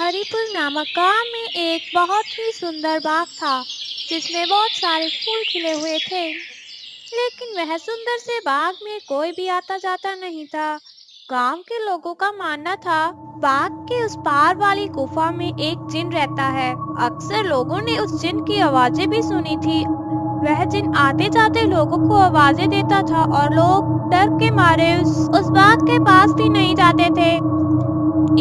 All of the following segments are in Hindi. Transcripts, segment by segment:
हरिपुर नामक गांव में एक बहुत ही सुंदर बाग था जिसमें बहुत सारे फूल खिले हुए थे। लेकिन वह सुंदर से बाग में कोई भी आता जाता नहीं था। गांव के लोगों का मानना था बाग के उस पार वाली गुफा में एक जिन रहता है। अक्सर लोगों ने उस जिन की आवाजें भी सुनी थी। वह जिन आते जाते लोगों को आवाजें देता था और लोग डर के मारे उस बाग के पास भी नहीं जाते थे।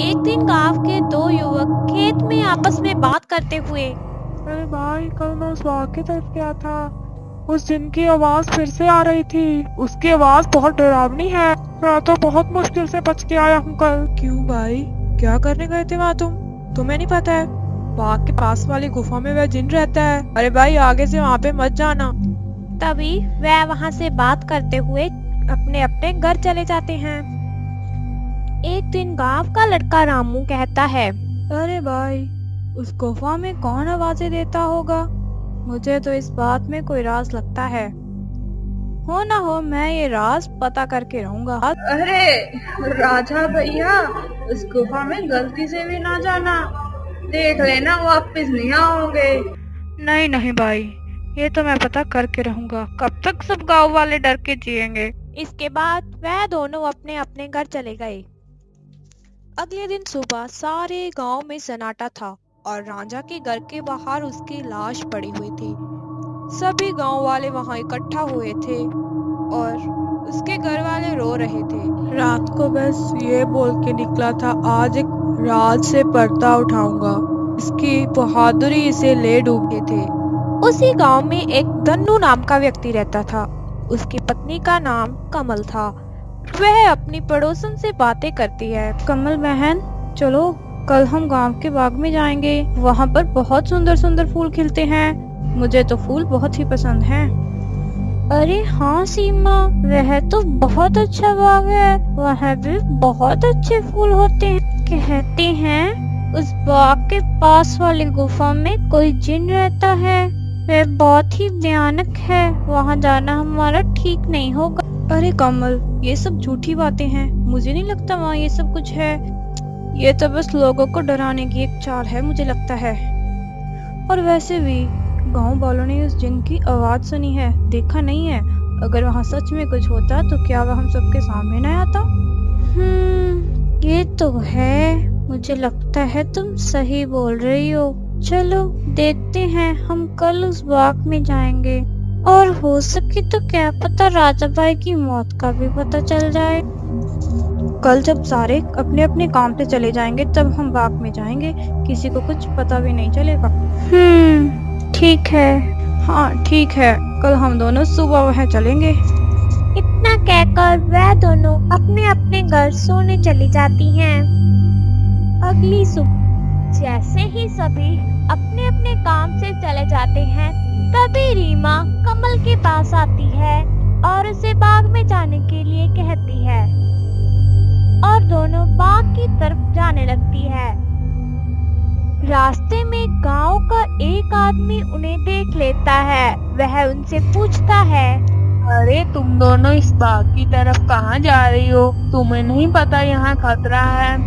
एक दिन गांव के दो युवक खेत में आपस में बात करते हुए, अरे भाई, कल मैं उस बाग की तरफ गया था। उस जिन की आवाज फिर से आ रही थी। उसकी आवाज बहुत डरावनी है। मैं तो बहुत मुश्किल से बच के आया हूँ कल। क्यों भाई, क्या करने गए थे वहाँ तुम्हें नहीं पता है बाग के पास वाली गुफा में वह जिन रहता है। अरे भाई, आगे से वहाँ पे मत जाना। तभी वह वहाँ से बात करते हुए अपने अपने घर चले जाते हैं। एक दिन गांव का लड़का रामू कहता है, अरे भाई, उस गुफा में कौन आवाजें देता होगा? मुझे तो इस बात में कोई राज लगता है। हो ना हो, मैं ये राज पता करके रहूंगा। अरे राजा भैया, उस गुफा में गलती से भी ना जाना। देख लेना, वापस नहीं आओगे। नहीं नहीं भाई, ये तो मैं पता करके रहूंगा। कब तक सब गांव वाले डर के जिएंगे। इसके बाद वह दोनों अपने अपने घर चले गए। अगले दिन सुबह सारे गांव में सन्नाटा था और राजा के घर के बाहर उसकी लाश पड़ी हुई थी। सभी गांव वाले वहां इकट्ठा हुए थे और उसके घर वाले रो रहे थे। रात को बस ये बोल के निकला था, आज एक राज से पर्दा उठाऊंगा। इसकी बहादुरी इसे ले डूबे थे। उसी गांव में एक धन्नू नाम का व्यक्ति रहता था। उसकी पत्नी का नाम कमल था। वह अपनी पड़ोसन से बातें करती है। कमल बहन, चलो कल हम गांव के बाग में जाएंगे। वहाँ पर बहुत सुंदर सुंदर फूल खिलते हैं। मुझे तो फूल बहुत ही पसंद हैं। अरे हाँ सीमा, वह तो बहुत अच्छा बाग है। वहाँ भी बहुत अच्छे फूल होते हैं। कहते हैं उस बाग के पास वाली गुफा में कोई जिन रहता है। वह बहुत ही भयानक है। वहाँ जाना हमारा ठीक नहीं होगा। अरे कमल, ये सब झूठी बातें हैं। मुझे नहीं लगता वहाँ ये सब कुछ है। ये तो बस लोगों को डराने की एक चाल है, मुझे लगता है। और वैसे भी गांव वालों ने उस जिन की आवाज सुनी है, देखा नहीं है। अगर वहाँ सच में कुछ होता तो क्या वह हम सबके सामने न आता? ये तो है। मुझे लगता है तुम सही बोल रही हो। चलो देखते हैं, हम कल उस बाग में जाएंगे और हो सके तो क्या पता राजा भाई की मौत का भी पता चल जाए। कल जब सारे अपने अपने काम पे चले जाएंगे तब हम बाग में जाएंगे। किसी को कुछ पता भी नहीं चलेगा। ठीक है। हाँ ठीक है, कल हम दोनों सुबह वहाँ चलेंगे। इतना कहकर वह दोनों अपने अपने घर सोने चली जाती हैं। अगली सुबह जैसे ही सभी अपने अपने काम से चले जाते हैं, तभी रीमा कमल के पास आती है और उसे बाग में जाने के लिए कहती है और दोनों बाग की तरफ जाने लगती है। रास्ते में गांव का एक आदमी उन्हें देख लेता है। वह उनसे पूछता है, अरे तुम दोनों इस बाग की तरफ कहाँ जा रही हो? तुम्हें नहीं पता यहाँ खतरा है?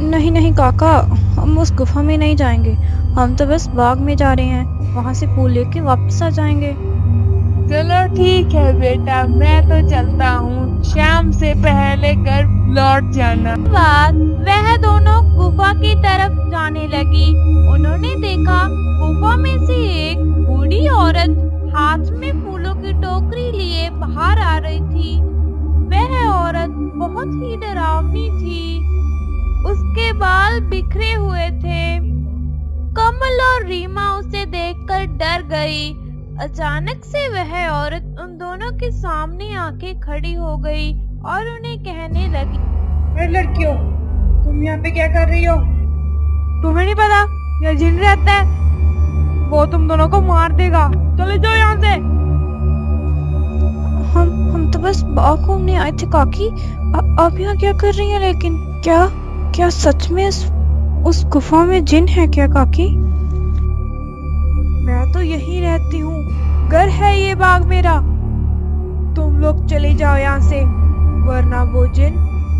नहीं नहीं काका, हम उस गुफा में नहीं जाएंगे। हम तो बस बाग में जा रहे हैं। वहाँ से फूल लेके वापस आ जाएंगे। चलो ठीक है बेटा, मैं तो चलता हूँ। शाम से पहले घर लौट जाना। बाद वह दोनों गुफा की तरफ जाने लगी। उन्होंने देखा गुफा में से एक बूढ़ी औरत हाथ में फूलों की टोकरी लिए बाहर आ रही थी। वह औरत बहुत ही डरावनी थी। उसके बाल बिखरे हुए थे। कमल और रीमा उसे देखकर डर गई। अचानक से वह औरत उन दोनों के सामने आके खड़ी हो गई और उन्हें कहने लगी, अरे लड़कियों, तुम यहाँ पे क्या कर रही हो? तुम्हें नहीं पता यह जिन रहता है? वो तुम दोनों को मार देगा। चले जाओ यहाँ से। हम तो बस बाग घूमने आए थे काकी। आप यहाँ क्या कर रही हैं? लेकिन क्या सच में उस गुफा में जिन है क्या काकी? मैं तो यहीं रहती हूँ। घर है ये बाग मेरा। तुम लोग चले जाओ यहाँ से, वरना वो जिन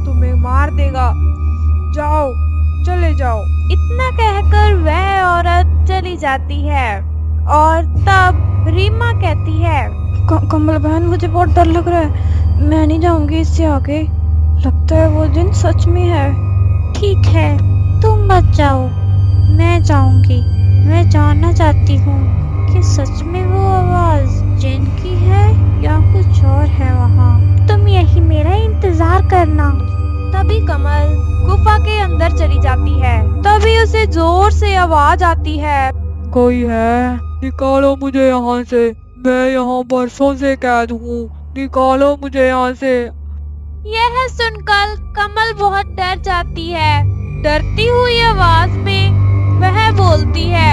तुम्हें मार देगा। जाओ। चले जाओ। इतना कहकर वह औरत चली जाती है और तब रीमा कहती है, कमल बहन, मुझे बहुत डर लग रहा है, मैं नहीं जाऊंगी इससे आगे। लगता है वो दिन सच में है। ठीक है, तुम मत जाओ, मैं जाऊंगी। मैं जानना चाहती हूँ कि सच में वो आवाज जिन की है या कुछ और है वहाँ। तुम यही मेरा इंतजार करना। तभी कमल गुफा के अंदर चली जाती है। तभी उसे जोर से आवाज आती है, कोई है? निकालो मुझे यहाँ से, मैं यहाँ बरसों से कैद हूँ, निकालो मुझे यहाँ से। यह सुनकर कमल बहुत डर जाती है। डरती हुई आवाज में वह बोलती है,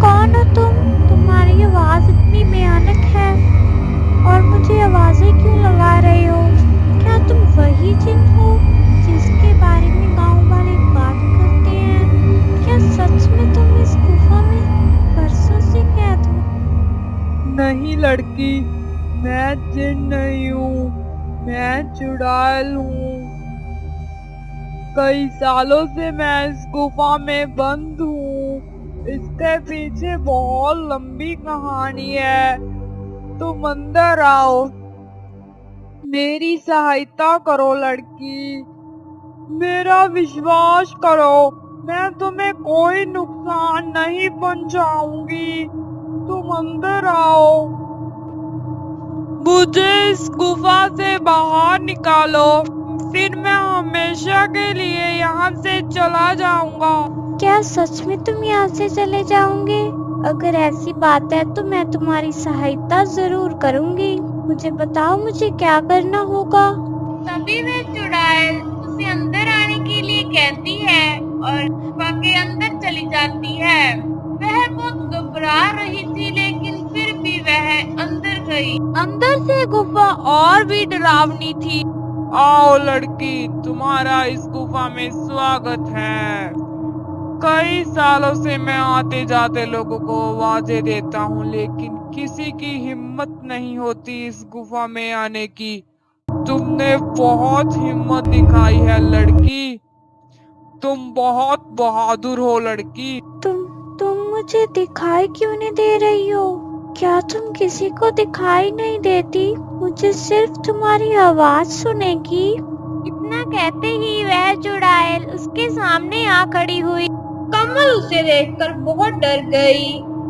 कौन हो तुम? तुम्हारी आवाज इतनी भयानक है और मुझे आवाजें क्यों लगा रहे हो? क्या तुम वही जिन हो जिसके बारे में गांव वाले बात करते हैं? क्या सच में तुम इस गुफा में बरसों से कैद हो? नहीं लड़की, मैं जिन नहीं हूँ, मैं चुड़ैल हूँ। कई सालों से मैं इस गुफा में बंद हूँ। इसके पीछे बहुत लंबी कहानी है। तुम अंदर आओ, मेरी सहायता करो लड़की, मेरा विश्वास करो, मैं तुम्हें कोई नुकसान नहीं पहुंचाऊंगी। तुम अंदर आओ, मुझे इस गुफा से बाहर निकालो, फिर मैं हमेशा के लिए यहाँ से चला जाऊंगा। क्या सच में तुम यहाँ से चले जाओगे? अगर ऐसी बात है तो मैं तुम्हारी सहायता जरूर करूंगी। मुझे बताओ, मुझे क्या करना होगा? तभी वह चुड़ैल उसे अंदर आने के लिए कहती है और गुफा के अंदर चली जाती है। वह बहुत घबरा रही थी, लेकिन फिर भी वह अंदर गई। अंदर से गुफा और भी डरावनी थी। आओ लड़की, तुम्हारा इस गुफा में स्वागत है। कई सालों से मैं आते जाते लोगों को आवाजें देता हूँ, लेकिन किसी की हिम्मत नहीं होती इस गुफा में आने की। तुमने बहुत हिम्मत दिखाई है लड़की, तुम बहुत बहादुर हो लड़की। तुम मुझे दिखाई क्यों नहीं दे रही हो? क्या तुम किसी को दिखाई नहीं देती? मुझे सिर्फ तुम्हारी आवाज सुनेगी। इतना कहते ही वह चुड़ैल उसके सामने आ खड़ी हुई। कमल उसे देखकर बहुत डर गई,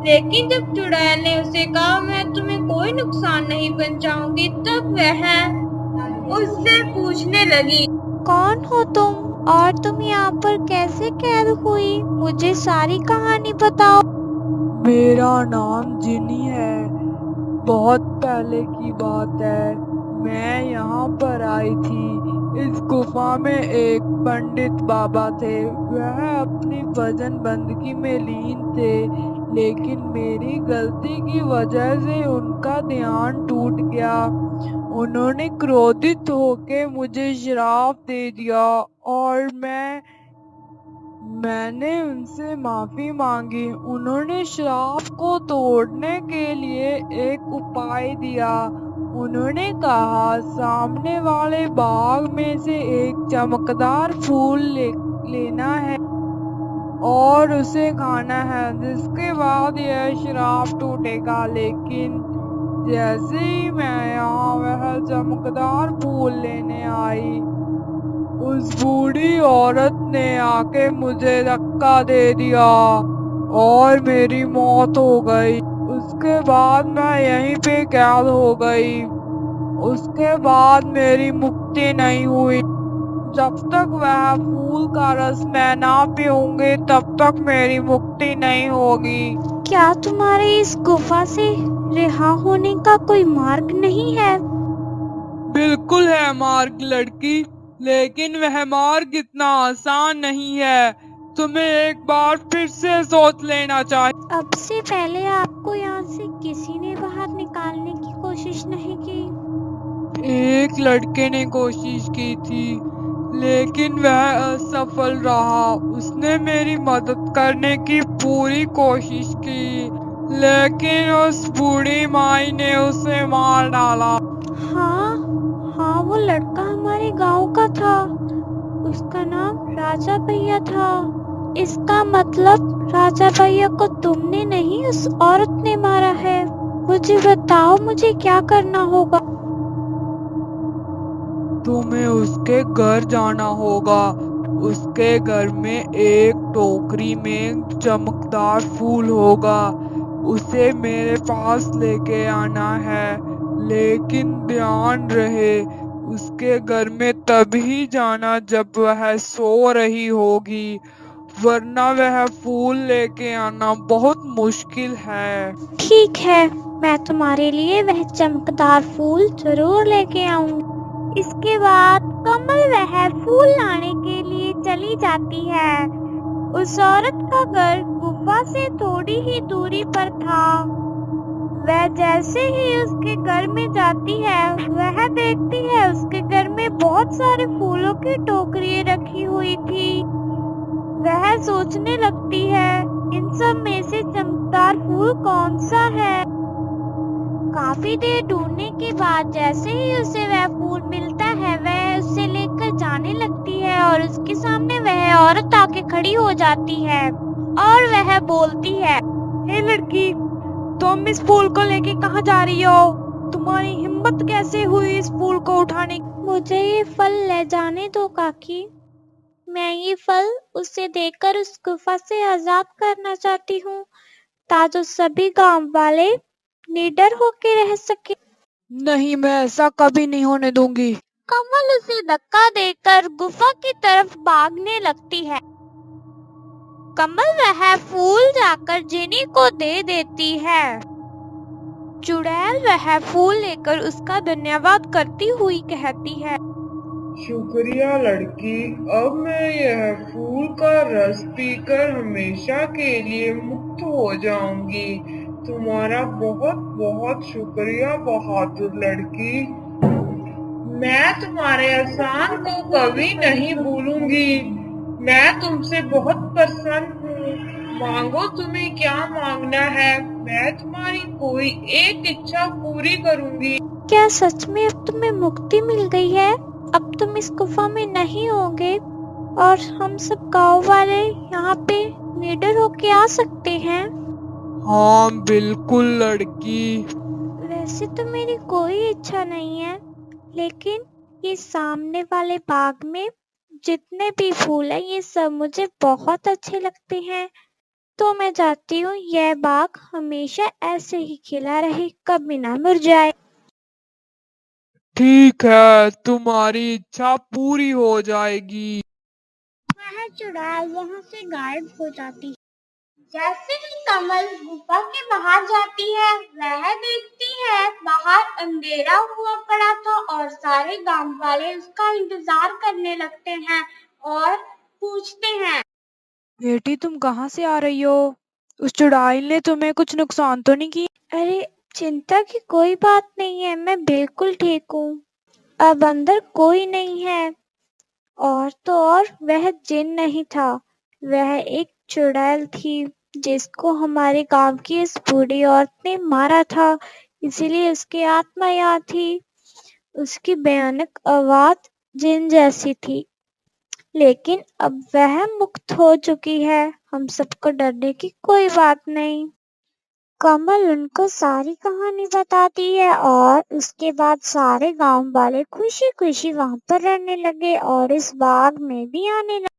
लेकिन जब चुड़ैल ने उसे कहा मैं तुम्हें कोई नुकसान नहीं पहुंचाऊंगी, तब वह उससे पूछने लगी, कौन हो तुम और तुम यहाँ पर कैसे कैद हुई? मुझे सारी कहानी बताओ। मेरा नाम जिनी है। बहुत पहले की बात है, मैं यहाँ पर आई थी। इस गुफा में एक पंडित बाबा थे। वह अपनी भजन बंदगी में लीन थे, लेकिन मेरी गलती की वजह से उनका ध्यान टूट गया। उन्होंने क्रोधित होकर मुझे श्राप दे दिया और मैंने उनसे माफी मांगी। उन्होंने श्राप को तोड़ने के लिए एक उपाय दिया। उन्होंने कहा सामने वाले बाग में से एक चमकदार फूल लेना है और उसे खाना है, जिसके बाद यह श्राप टूटेगा। लेकिन जैसे ही मैं यहाँ वह चमकदार फूल लेने आई, उस बूढ़ी औरत ने आके मुझे धक्का दे दिया और मेरी मौत हो गई। उसके बाद मैं यहीं पे कैद हो गई। उसके बाद मेरी मुक्ति नहीं हुई। जब तक वह फूल का रस मैं ना पीऊंगी, तब तक मेरी मुक्ति नहीं होगी। क्या तुम्हारे इस गुफा से रिहा होने का कोई मार्ग नहीं है? बिल्कुल है मार्ग लड़की, लेकिन वह मार्ग इतना आसान नहीं है। तुम्हें एक बार फिर से सोच लेना चाहिए। अब से पहले आपको यहाँ से किसी ने बाहर निकालने की कोशिश नहीं की? एक लड़के ने कोशिश की थी, लेकिन वह असफल रहा। उसने मेरी मदद करने की पूरी कोशिश की, लेकिन उस बूढ़ी माई ने उसे मार डाला। हाँ, वो लड़का हमारे गांव का था। उसका नाम राजा भैया था। इसका मतलब राजा भैया को तुमने नहीं, उस औरत ने मारा है। मुझे बताओ, मुझे क्या करना होगा? तुम्हें उसके घर जाना होगा। उसके घर में एक टोकरी में चमकदार फूल होगा। उसे मेरे पास लेके आना है। लेकिन ध्यान रहे, उसके घर में तभी जाना जब वह सो रही होगी, वरना वह फूल लेके आना बहुत मुश्किल है। ठीक है, मैं तुम्हारे लिए वह चमकदार फूल जरूर लेके आऊंगी। इसके बाद कमल वह फूल लाने के लिए चली जाती है। उस औरत का घर गुफा से थोड़ी ही दूरी पर था। वह जैसे ही उसके घर में जाती है, वह देखती है उसके घर में बहुत सारे फूलों की टोकरियां रखी हुई थी। वह सोचने लगती है, इन सब में से चमकदार फूल कौन सा है। काफी देर ढूंढने के बाद जैसे ही उसे वह फूल मिलता है, वह उसे लेकर जाने लगती है और उसके सामने वह औरत आके खड़ी हो जाती है और वह बोलती है, हे लड़की, तुम इस फूल को लेके कहाँ जा रही हो? तुम्हारी हिम्मत कैसे हुई इस फूल को उठाने की? मुझे ये फल ले जाने दो काकी। मैं ये फल उसे देकर उस गुफा से आजाद करना चाहती हूँ, ताकि सभी गांव वाले निडर होके रह सके। नहीं, मैं ऐसा कभी नहीं होने दूंगी। कमल उसे धक्का देकर गुफा की तरफ भागने लगती है। कमल वह फूल जाकर जिनी को दे देती है। चुड़ैल वह फूल लेकर उसका धन्यवाद करती हुई कहती है, शुक्रिया लड़की, अब मैं यह फूल का रस पीकर हमेशा के लिए मुक्त हो जाऊंगी। तुम्हारा बहुत बहुत शुक्रिया बहादुर लड़की। मैं तुम्हारे एहसान को कभी नहीं भूलूंगी। मैं तुमसे बहुत प्रसन्न हूँ। मांगो, तुम्हें क्या मांगना है, मैं तुम्हारी कोई एक इच्छा पूरी करूंगी। क्या सच में अब तुम्हें मुक्ति मिल गई है? अब तुम इस गुफा में नहीं होंगे और हम सब गांव वाले यहाँ पे निडर होके आ सकते हैं। हाँ बिल्कुल लड़की। वैसे तो मेरी कोई इच्छा नहीं है, लेकिन ये सामने वाले बाग में जितने भी फूल हैं, ये सब मुझे बहुत अच्छे लगते हैं। तो मैं चाहती हूँ यह बाग हमेशा ऐसे ही खिला रहे, कभी ना मुरझाए। ठीक है, तुम्हारी इच्छा पूरी हो जाएगी। वह चुड़ैल वहाँ से गायब हो जाती है। जैसे ही कमल गुफा के बाहर जाती है, वह देखती है बाहर अंधेरा हुआ पड़ा था और सारे गांव वाले उसका इंतजार करने लगते हैं और पूछते हैं, बेटी, तुम कहाँ से आ रही हो? उस चुड़ैल ने तुम्हें कुछ नुकसान तो नहीं किया? अरे चिंता की कोई बात नहीं है, मैं बिल्कुल ठीक हूँ। अब अंदर कोई नहीं है। और तो और वह जिन नहीं था, वह एक चुड़ैल थी जिसको हमारे गांव की इस बूढ़ी औरत ने मारा था, इसीलिए उसकी आत्मा यहाँ थी। उसकी भयानक आवाज जिन जैसी थी, लेकिन अब वह मुक्त हो चुकी है। हम सबको डरने की कोई बात नहीं। कमल उनको सारी कहानी बताती है और उसके बाद सारे गांव वाले खुशी खुशी वहां पर रहने लगे और इस बाग में भी आने लगे।